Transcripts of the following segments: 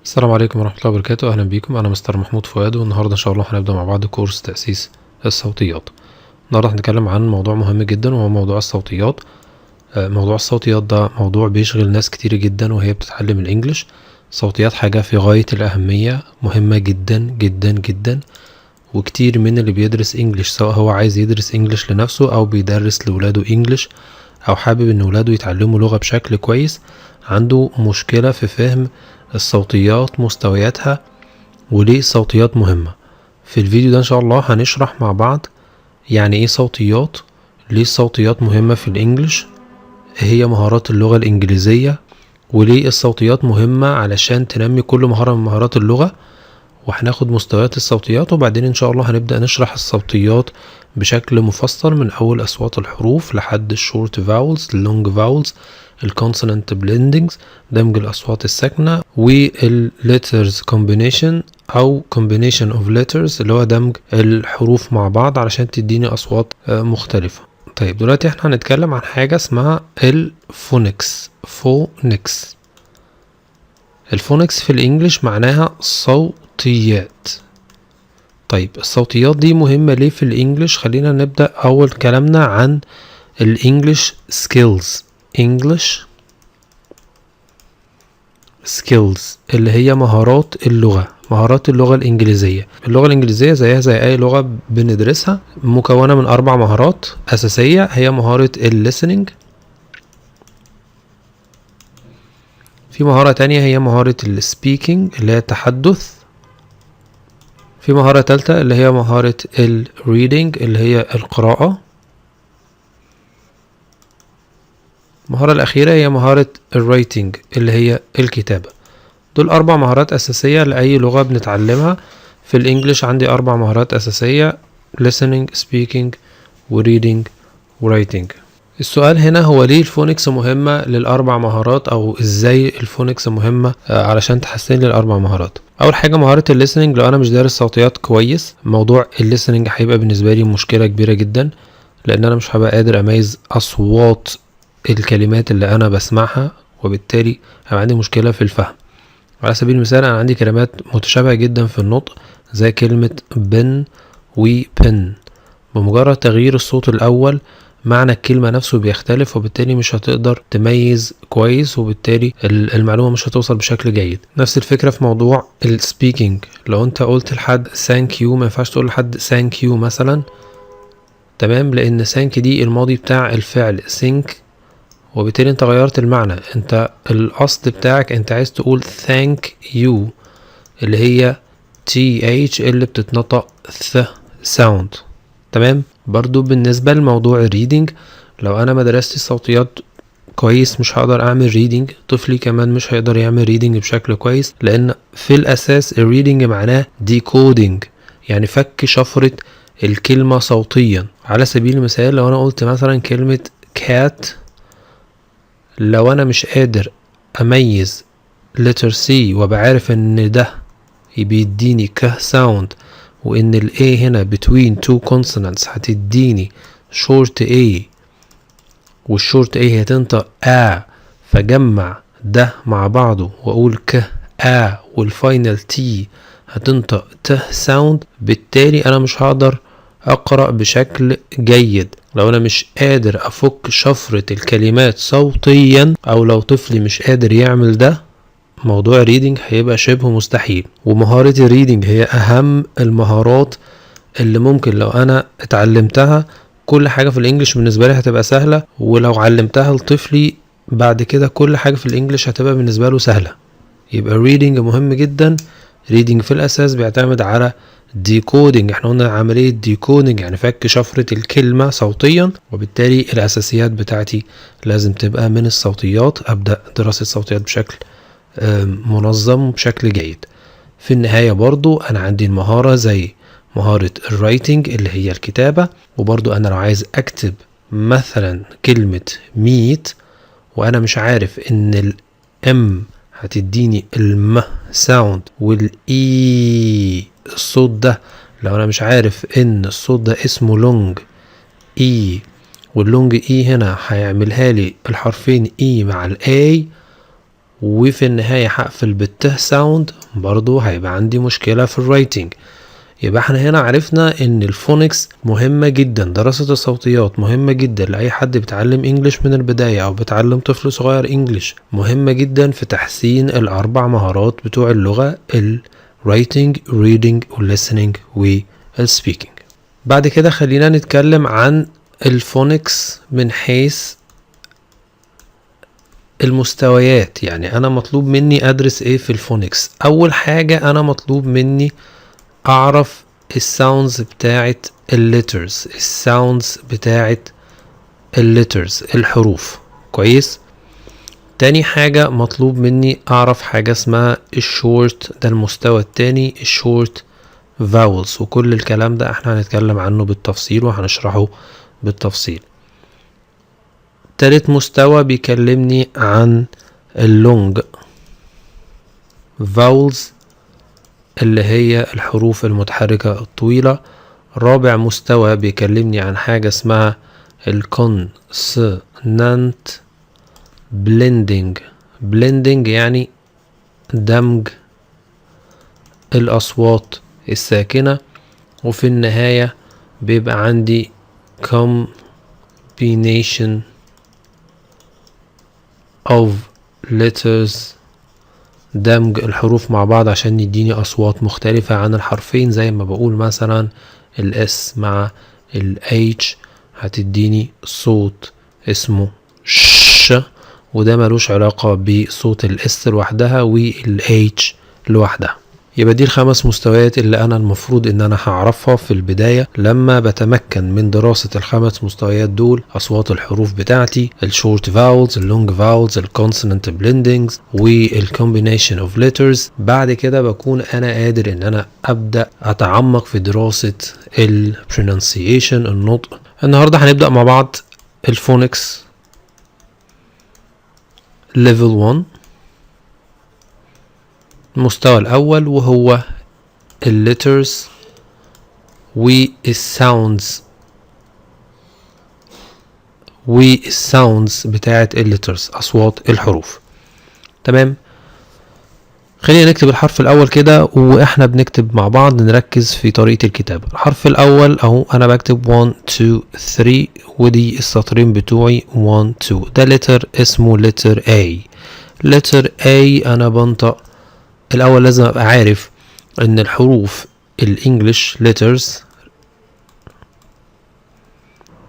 السلام عليكم ورحمة الله وبركاته. أهلا بيكم، أنا مستر محمود فؤاد، والنهاردة إن شاء الله هنبدأ مع بعض كورس تأسيس الصوتيات. النهاردة هنتكلم عن موضوع مهم جدا وهو موضوع الصوتيات. موضوع الصوتيات ده موضوع بيشغل ناس كتير جدا وهي بتتعلم الإنجليش. الصوتيات حاجة في غاية الأهمية، مهمة جدا جدا جدا، وكتير من اللي بيدرس إنجليش سواء هو عايز يدرس إنجليش لنفسه أو بيدرس لولاده إنجليش أو حابب إن ولاده يتعلموا لغة بشكل كويس، عنده مشكلة في فهم الصوتيات مستوياتها وليه الصوتيات مهمة. في الفيديو ده ان شاء الله هنشرح مع بعض يعني ايه صوتيات، ليه الصوتيات مهمة في الانجليش، ايه هي مهارات اللغة الانجليزية، وليه الصوتيات مهمة علشان تنمي كل مهارة من مهارات اللغة. وهناخد مستويات الصوتيات وبعدين ان شاء الله هنبدأ نشرح الصوتيات بشكل مفصل من اول اصوات الحروف لحد الشورت فاولز، اللونج فاولز، الكونسونانت بلندنجز، دمج الاصوات الساكنة، والليترز كومبينيشن او combination of letters اللي هو دمج الحروف مع بعض علشان تديني اصوات مختلفة. طيب دلوقتي احنا هنتكلم عن حاجة اسمها الفونكس. الفونكس في الانجليش معناها صوتيات. طيب الصوتيات دي مهمة ليه في الانجليش؟ خلينا نبدأ اول كلامنا عن الانجليش سكيلز. انجليش سكيلز اللي هي مهارات اللغة، مهارات اللغة الإنجليزية. اللغة الإنجليزية زيها زي أي لغة بندرسها، مكونة من 4 مهارات أساسية. هي مهارة الليسننج، في مهارة تانية هي مهارة السبيكينج اللي هي التحدث، في مهارة تالتة اللي هي مهارة الريدنج اللي هي القراءة، المهارة الأخيرة هي مهارة الرايتنج اللي هي الكتابة. دول 4 مهارات أساسية لأي لغة بنتعلمها. في الإنجليش عندي 4 مهارات أساسية: listening, speaking, reading, writing. السؤال هنا هو ليه الفونكس مهمة لل4 مهارات، أو إزاي الفونكس مهمة علشان تحسن لي ال4 مهارات. أول حاجة مهارة الليسننج، لو أنا مش دارس صوتيات كويس موضوع الليسننج هيبقى بالنسبة لي مشكلة كبيرة جدا، لأن أنا مش هبقى قادر أميز أصوات الكلمات اللي أنا بسمعها، وبالتالي هيبقى عندي مشكلة في الفهم. على سبيل المثال أنا عندي كلمات متشابهة جدا في النطق زي كلمة بن وبن، بمجرد تغيير الصوت الأول معنى الكلمة نفسه بيختلف، وبالتالي مش هتقدر تميز كويس، وبالتالي المعلومة مش هتوصل بشكل جيد. نفس الفكرة في موضوع السبيكينج، لو انت قلت لحد ثانك يو ما ينفعش تقول لحد ثانك يو مثلا، تمام، لأن ثانك دي الماضي بتاع الفعل ثينك، وبالتالي انت غيرت المعنى. انت الاصل بتاعك انت عايز تقول thank you اللي هي th اللي بتتنطق ث sound، تمام. برضو بالنسبة لموضوع الريدنج، لو انا ما درست الصوتيات كويس مش هقدر اعمل ريدنج، طفلي كمان مش هيقدر يعمل ريدنج بشكل كويس، لان في الاساس الريدنج معناه decoding، يعني فك شفرة الكلمة صوتيا. على سبيل المثال لو انا قلت مثلا كلمة cat، لو انا مش قادر اميز letter C وبعارف ان ده بيديني ك sound، وان ال A هنا between two consonants هتديني short A، والشورت A هتنطق A، فجمع ده مع بعضه واقول ك A، والفاينل T هتنطق ت sound، بالتالي انا مش هقدر اقرأ بشكل جيد لو انا مش قادر افك شفرة الكلمات صوتيا، او لو طفلي مش قادر يعمل ده، موضوع الريدنج هيبقى شبه مستحيل. ومهارة الريدنج هي اهم المهارات اللي ممكن لو انا اتعلمتها كل حاجة في الانجليش بالنسبة لي هتبقى سهلة، ولو علمتها لطفلي بعد كده كل حاجة في الانجليش هتبقى بالنسبة له سهلة. يبقى الريدنج مهم جدا. ريدنج في الاساس بيعتمد على ديكودنج، احنا قلنا عملية ديكودنج يعني فك شفرة الكلمة صوتيا، وبالتالي الاساسيات بتاعتي لازم تبقى من الصوتيات. ابدأ دراسة الصوتيات بشكل منظم وبشكل جيد. في النهاية برضو انا عندي المهارة زي مهارة الرايتنج اللي هي الكتابة، وبرضو انا لو عايز اكتب مثلا كلمة ميت وانا مش عارف ان الام هتديني الم ساوند والاي الصوت ده، لو انا مش عارف ان الصوت ده اسمه لونج اي، واللونج اي هنا هيعملها لي الحرفين اي مع الاي، وفي النهاية هقفل بالته ساوند، برضو هيبقى عندي مشكلة في الرايتنج. يبقى احنا هنا عرفنا ان الفونكس مهمة جدا، دراسة الصوتيات مهمة جدا لأي حد بيتعلم انجليش من البداية او بيتعلم طفل صغير انجليش، مهمة جدا في تحسين الاربع مهارات بتوع اللغة: الرايتنج، ريدنج، والليسننج، والسبيكنج. بعد كده خلينا نتكلم عن الفونكس من حيث المستويات. يعني انا مطلوب مني ادرس ايه في الفونكس؟ اول حاجة انا مطلوب مني اعرف الساوندز بتاعت الليترز، الساوندز بتاعت الليترز، الحروف. كويس. تاني حاجة مطلوب مني اعرف حاجة اسمها الشورت، ده المستوى التاني، الشورت فاولز، وكل الكلام ده احنا هنتكلم عنه بالتفصيل وهنشرحه بالتفصيل. تالت مستوى بيكلمني عن اللونج فاولز اللي هي الحروف المتحركة الطويلة. رابع مستوى بيكلمني عن حاجة اسمها الكونسونانت بلندنج، بلندنج يعني دمج الأصوات الساكنة. وفي النهاية بيبقى عندي combination of letters، دمج الحروف مع بعض عشان يديني أصوات مختلفة عن الحرفين. زي ما بقول مثلا الاس مع الاتش هتديني صوت اسمه ش، وده ملوش علاقة بصوت الاس لوحدها والاتش لوحدها. يبقى دي الخمس مستويات اللي انا المفروض ان انا هعرفها في البداية. لما بتمكن من دراسة الخمس مستويات دول، اصوات الحروف بتاعتي، الشورت فاولز، اللونج فاولز، الكونسونانت بلندنجز، والكومبينيشن اوف ليترز، بعد كده بكون انا قادر ان انا ابدأ اتعمق في دراسة البرونانسيشن، النطق. النهاردة هنبدأ مع بعض الفونكس ليفل 1، المستوى الأول، وهو الليترز والساوندز بتاعت الليترز، أصوات الحروف. تمام. خلينا نكتب الحرف الأول كده وإحنا بنكتب مع بعض نركز في طريقة الكتابة. الحرف الأول أهو أنا بكتب 1 2 3، ودي السطرين بتوعي 1 2. ده لتر اسمه لتر A. لتر A أنا بنطق الأول لازم أبقى عارف إن الحروف الإنجليش letters.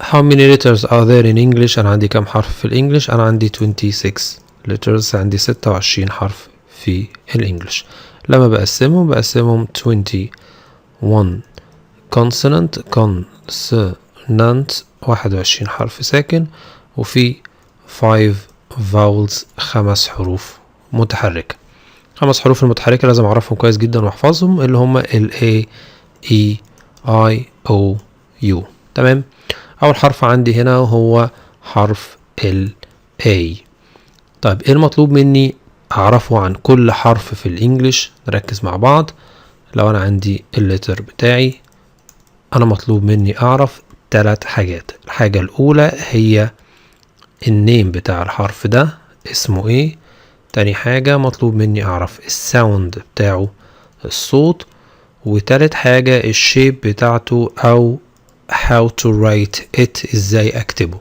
How many letters are there in English؟ أنا عندي كم حرف في الإنجليش؟ أنا عندي 26 letters، عندي 26 حرف في الإنجليش. لما بقسمهم 21 consonant 21 حرف ساكن، وفي 5 vowels 5 حروف متحركة. 5 حروف المتحركة لازم اعرفهم كويس جدا واحفظهم، اللي هم ال A E I O U. تمام. اول حرف عندي هنا هو حرف ال A. طيب ايه المطلوب مني اعرفه عن كل حرف في الانجليش؟ نركز مع بعض. لو انا عندي اللتر بتاعي، انا مطلوب مني اعرف 3 حاجات. الحاجة الاولى هي النيم بتاع الحرف ده اسمه ايه. تاني حاجة مطلوب مني اعرف الساوند بتاعه، الصوت. وتالت حاجة الشيب بتاعته او how to write it، ازاي اكتبه.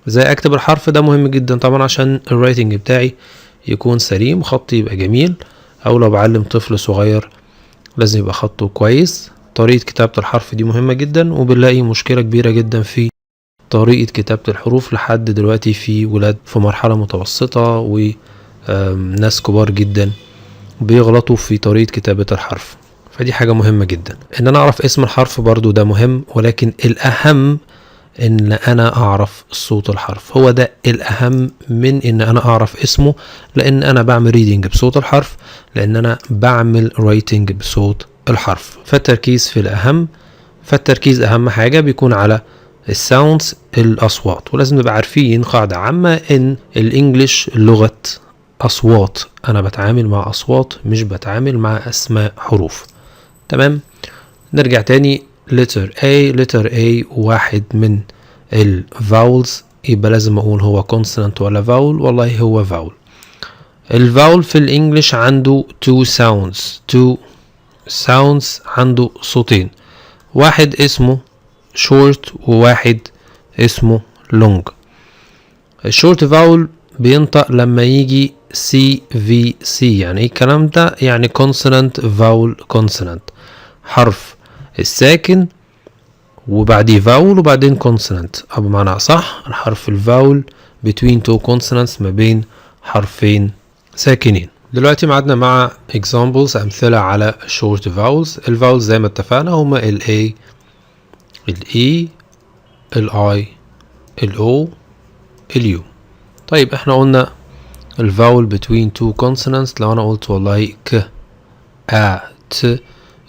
ازاي اكتب الحرف ده مهم جدا طبعا عشان الرايتنج بتاعي يكون سليم، خطي يبقى جميل، او لو بعلم طفل صغير لازم يبقى خطه كويس. طريقة كتابة الحرف دي مهمة جدا، وبنلاقي مشكلة كبيرة جدا في طريقة كتابة الحروف لحد دلوقتي في ولاد في مرحلة متوسطة وناس كبار جدا بيغلطوا في طريقة كتابة الحرف. فدي حاجة مهمة جدا ان انا اعرف اسم الحرف، برضو ده مهم، ولكن الاهم ان انا اعرف صوت الحرف. هو ده الاهم من ان انا اعرف اسمه، لان انا بعمل ريدنج بصوت الحرف، لان انا بعمل رايتنج بصوت الحرف. فالتركيز في الاهم، فالتركيز اهم حاجة بيكون على الساوندز، الاصوات. ولازم نبقى عارفين قاعدة عامة ان الانجليش لغة اصوات، انا بتعامل مع اصوات مش بتعامل مع اسماء حروف. تمام. نرجع تاني. letter A واحد من الفاولز، يبقى لازم اقول هو consonant ولا vowel. والله هو vowel. الفاول في الانجليش عنده two sounds عنده صوتين، واحد اسمه short وواحد اسمه long. الشورت فاول بينطق لما يجي CVC. يعني ايه الكلام ده؟ يعني consonant vowel consonant، حرف الساكن وبعديه فاول وبعدين consonant، او بمعنى اصح الحرف الفاول between two consonants، ما بين حرفين ساكنين. دلوقتي معادنا مع examples، امثلة على short vowels. الفاولز زي ما اتفقنا هما ال A ال E ال I ال O ال U. طيب احنا قلنا الفاول between two consonants، لو انا قلت والله ك A ت،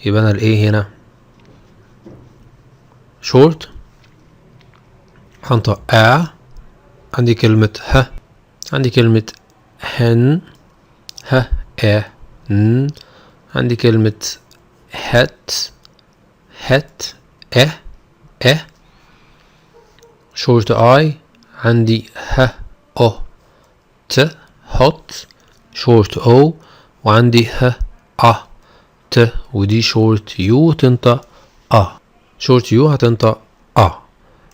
يبقى انا ال A هنا short، هنطق A. عندي كلمة ه، عندي كلمة هن ه ا ن، عندي كلمة هت اه اه. شورت اي عندي ه او ت هوت، شورت او وعندي ه ا ت، ودي شورت يو تنطق شورت يو هتنطق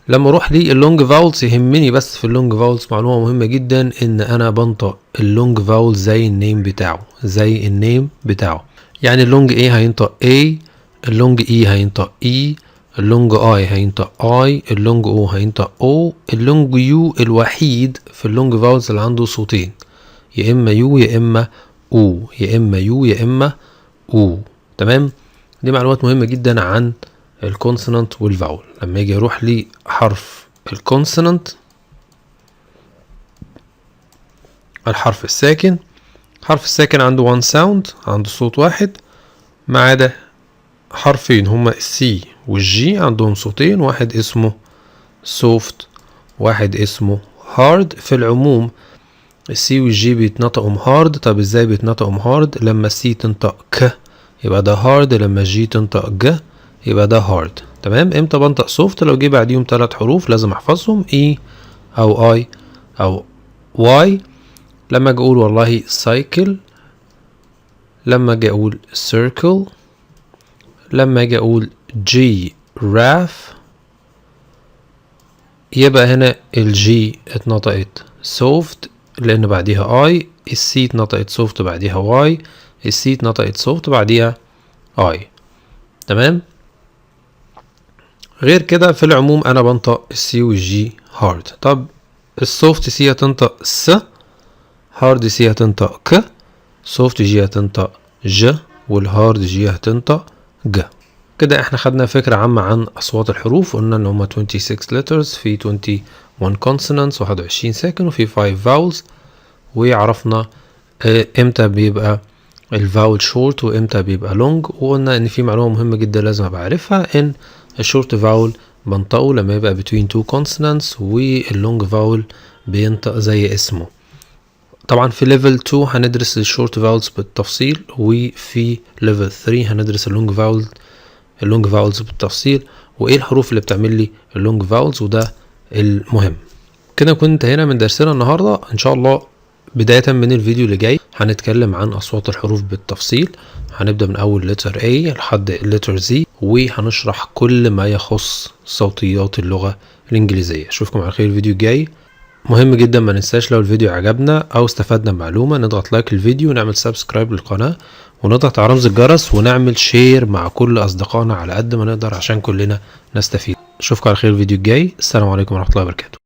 لما اروح لللونج فاولز يهمني بس في اللونج فاولز معلومه مهمه جدا، ان انا بنطق اللونج فاولز زي النيم بتاعه. يعني اللونج A هينطق A، اللونج E هينطق E، اللونج I هينطق I، اللونج O هينطق O. اللونج U الوحيد في اللونج فاولز اللي عنده صوتين، يا اما يو يا اما او، يا اما يو يا اما او. تمام، دي معلومات مهمه جدا عن الكونسونانت والفاول. لما يجي اروح لحرف الكونسونانت، الحرف الساكن، حرف الساكن عنده one sound، عنده صوت واحد، ما عدا حرفين هما السي والجي عندهم صوتين، واحد اسمه soft واحد اسمه hard. في العموم السي والجي بيتنطقوا hard. طب ازاي بيتنطقوا hard؟ لما السي تنطق ك يبقى ده hard، لما الجي تنطق ج يبقى ده هارد. تمام. امتى بنطق سوفت؟ لو جه بعديهم 3 حروف لازم احفظهم، اي او اي او واي. لما اجي اقول والله سايكل، لما اجي اقول سيركل، لما اجي اقول جي راف، يبقى هنا الجي اتنطقت سوفت لان بعديها اي، السي اتنطقت سوفت بعديها واي، السي اتنطقت سوفت بعديها اي. تمام. غير كده في العموم انا بنطق السي والجي هارد. طب السوفت سي هتنطق س، هارد سي هتنطق ك، سوفت جي هتنطق ج، والهارد جي هتنطق ج. كده احنا خدنا فكرة عامة عن اصوات الحروف. قلنا ان هما 26 letters، في 21 consonants 21 ساكن، وفي 5 vowels. وعرفنا امتى بيبقى الفاول شورت وامتى بيبقى لونج. وقلنا ان في معلومة مهمة جدا لازم ابقى عارفها، ان الشورت فاول بنطقه لما يبقى between two consonants، واللونج فاول بينطق زي اسمه. طبعا في ليفل 2 هندرس الشورت فاولز بالتفصيل، وفي ليفل 3 هندرس اللونج فاولز بالتفصيل، وايه الحروف اللي بتعمل لي اللونج فاولز، وده المهم. كده كنت انتهينا من درسنا النهارده. ان شاء الله بداية من الفيديو اللي جاي هنتكلم عن أصوات الحروف بالتفصيل. هنبدأ من أول letter A لحد letter Z، وهنشرح كل ما يخص صوتيات اللغة الإنجليزية. أشوفكم على خير الفيديو الجاي. مهم جدا ما ننساش لو الفيديو عجبنا أو استفدنا بمعلومة نضغط لايك للفيديو، ونعمل سبسكرايب للقناة، ونضغط على رمز الجرس، ونعمل شير مع كل أصدقائنا على قد ما نقدر عشان كلنا نستفيد. أشوفكم على خير الفيديو الجاي. السلام عليكم ورحمة الله وبركاته.